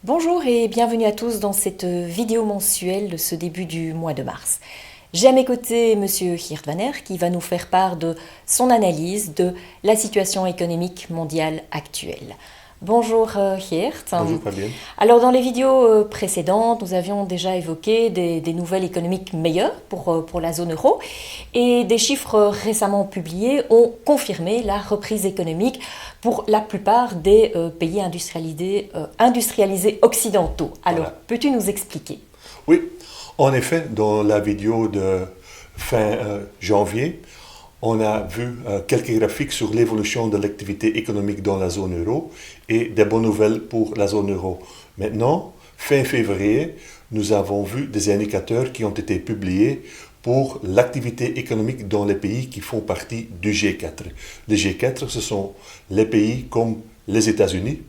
Bonjour et bienvenue à tous dans cette vidéo mensuelle de ce début du mois de mars. J'ai à mes côtés Monsieur Geert Wanner qui va nous faire part de son analyse de la situation économique mondiale actuelle. Bonjour Geert. Bonjour Fabienne. Alors dans les vidéos précédentes, nous avions déjà évoqué des nouvelles économiques meilleures pour la zone euro et des chiffres récemment publiés ont confirmé la reprise économique pour la plupart des pays industrialisés occidentaux. Alors, Voilà. peux-tu nous expliquer? Oui, en effet, dans la vidéo de fin janvier, on a vu quelques graphiques sur l'évolution de l'activité économique dans la zone euro et des bonnes nouvelles pour la zone euro. Maintenant, fin février, nous avons vu des indicateurs qui ont été publiés pour l'activité économique dans les pays qui font partie du G4. Les G4, ce sont les pays comme les États-Unis,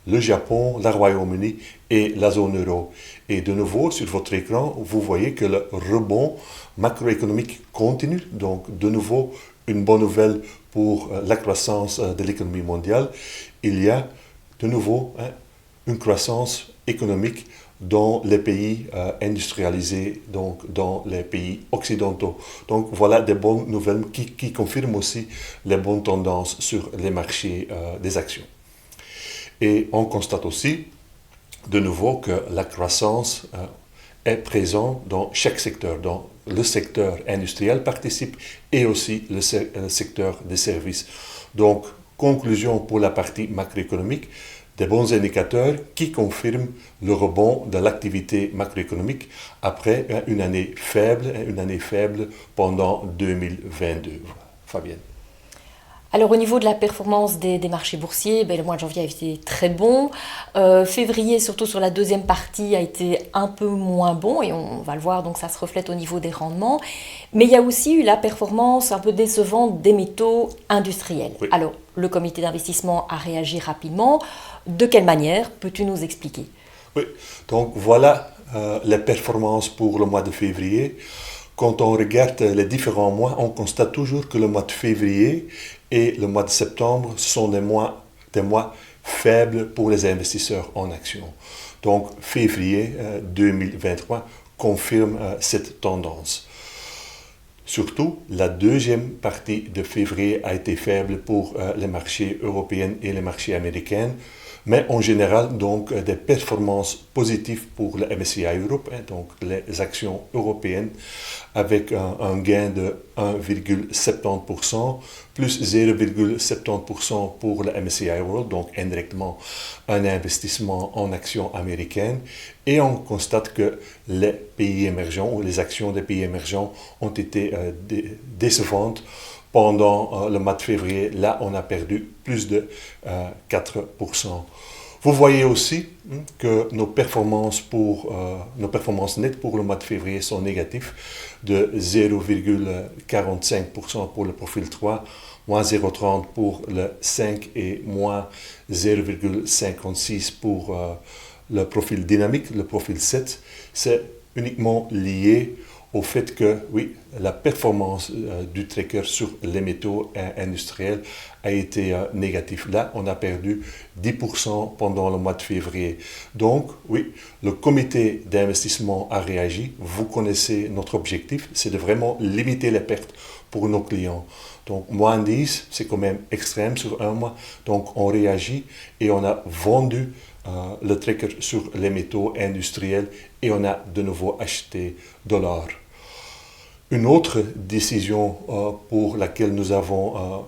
le Japon, le Royaume-Uni et la zone euro. Et de nouveau, sur votre écran, vous voyez que le rebond macroéconomique continue. Donc, de nouveau, une bonne nouvelle pour la croissance de l'économie mondiale. Il y a de nouveau une croissance économique dans les pays industrialisés, donc dans les pays occidentaux. Donc voilà des bonnes nouvelles qui confirment aussi les bonnes tendances sur les marchés des actions. Et on constate aussi de nouveau que la croissance est présente dans chaque secteur. Donc le secteur industriel participe et aussi le secteur des services. Donc conclusion pour la partie macroéconomique, des bons indicateurs qui confirment le rebond de l'activité macroéconomique après une année faible pendant 2022. Fabienne. Alors au niveau de la performance des marchés boursiers, le mois de janvier a été très bon. Février, surtout sur la deuxième partie, a été un peu moins bon et on va le voir, donc ça se reflète au niveau des rendements. Mais il y a aussi eu la performance un peu décevante des métaux industriels. Oui. Alors le comité d'investissement a réagi rapidement. De quelle manière peux-tu nous expliquer? Oui, donc voilà les performances pour le mois de février. Quand on regarde les différents mois, on constate toujours que le mois de février et le mois de septembre sont des mois faibles pour les investisseurs en actions. Donc février 2023 confirme cette tendance. Surtout, la deuxième partie de février a été faible pour les marchés européens et les marchés américains. Mais en général, donc, des performances positives pour le MSCI Europe, donc les actions européennes, avec un gain de 1,70%, plus 0,70% pour le MSCI World, donc indirectement un investissement en actions américaines. Et on constate que les pays émergents ou les actions des pays émergents ont été décevantes. Pendant le mois de février, là, on a perdu plus de 4%. Vous voyez aussi que nos performances nettes pour le mois de février sont négatives, de 0,45% pour le profil 3, moins 0,30 pour le 5 et moins 0,56 pour le profil dynamique, le profil 7. C'est uniquement lié au fait que, oui, la performance du tracker sur les métaux industriels a été négative. Là, on a perdu 10% pendant le mois de février. Donc, oui, le comité d'investissement a réagi. Vous connaissez notre objectif, c'est de vraiment limiter les pertes pour nos clients. Donc, moins 10, c'est quand même extrême sur un mois. Donc, on réagit et on a vendu le tracker sur les métaux industriels et on a de nouveau acheté dollars. Une autre décision pour laquelle nous avons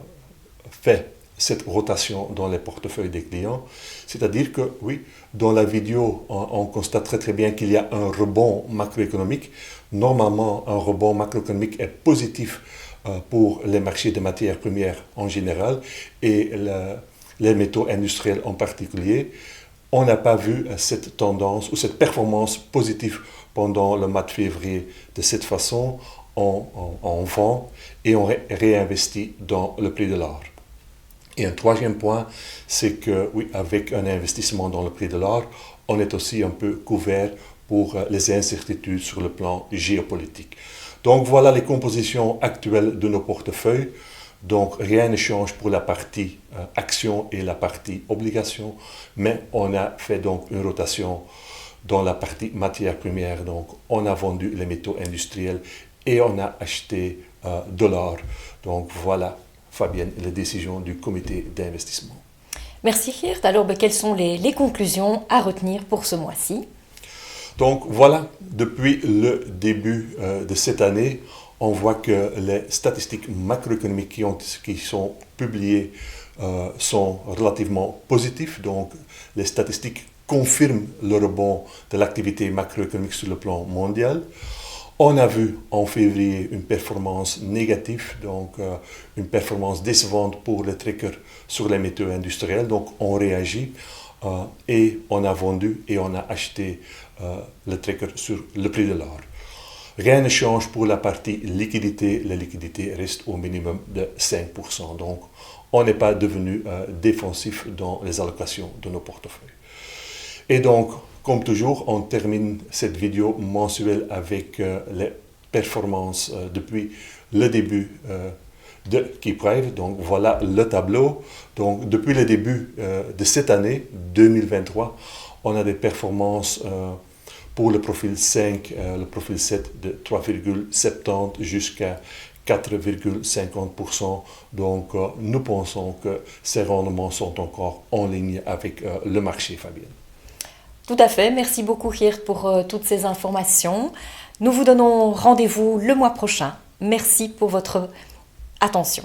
fait cette rotation dans les portefeuilles des clients, c'est-à-dire que, oui, dans la vidéo, on constate très bien qu'il y a un rebond macroéconomique. Normalement, un rebond macroéconomique est positif pour les marchés de matières premières en général et les métaux industriels en particulier. On n'a pas vu cette tendance ou cette performance positive pendant le mois de février. De cette façon, on vend et on réinvestit dans le prix de l'or. Et un troisième point, c'est que, oui, avec un investissement dans le prix de l'or, on est aussi un peu couvert pour les incertitudes sur le plan géopolitique. Donc voilà les compositions actuelles de nos portefeuilles. Donc rien ne change pour la partie action et la partie obligation, mais on a fait donc une rotation dans la partie matière première. Donc on a vendu les métaux industriels et on a acheté de l'or. Donc voilà, Fabienne, les décisions du comité d'investissement. Merci Geert. Alors, quelles sont les conclusions à retenir pour ce mois-ci? Donc voilà, depuis le début de cette année, on voit que les statistiques macroéconomiques qui sont publiées sont relativement positives. Donc les statistiques confirment le rebond de l'activité macroéconomique sur le plan mondial. On a vu en février une performance négative, donc une performance décevante pour les trackers sur les métaux industriels. Donc on réagit et on a vendu et on a acheté le tracker sur le prix de l'or. Rien ne change pour la partie liquidité. La liquidité reste au minimum de 5%. Donc on n'est pas devenu défensif dans les allocations de nos portefeuilles. Et donc, comme toujours, on termine cette vidéo mensuelle avec les performances depuis le début de KeepRive. Donc voilà le tableau. Donc depuis le début de cette année 2023, on a des performances pour le profil 5, le profil 7 de 3,70 jusqu'à 4,50%. Donc nous pensons que ces rendements sont encore en ligne avec le marché, Fabienne. Tout à fait. Merci beaucoup Geert pour toutes ces informations. Nous vous donnons rendez-vous le mois prochain. Merci pour votre attention.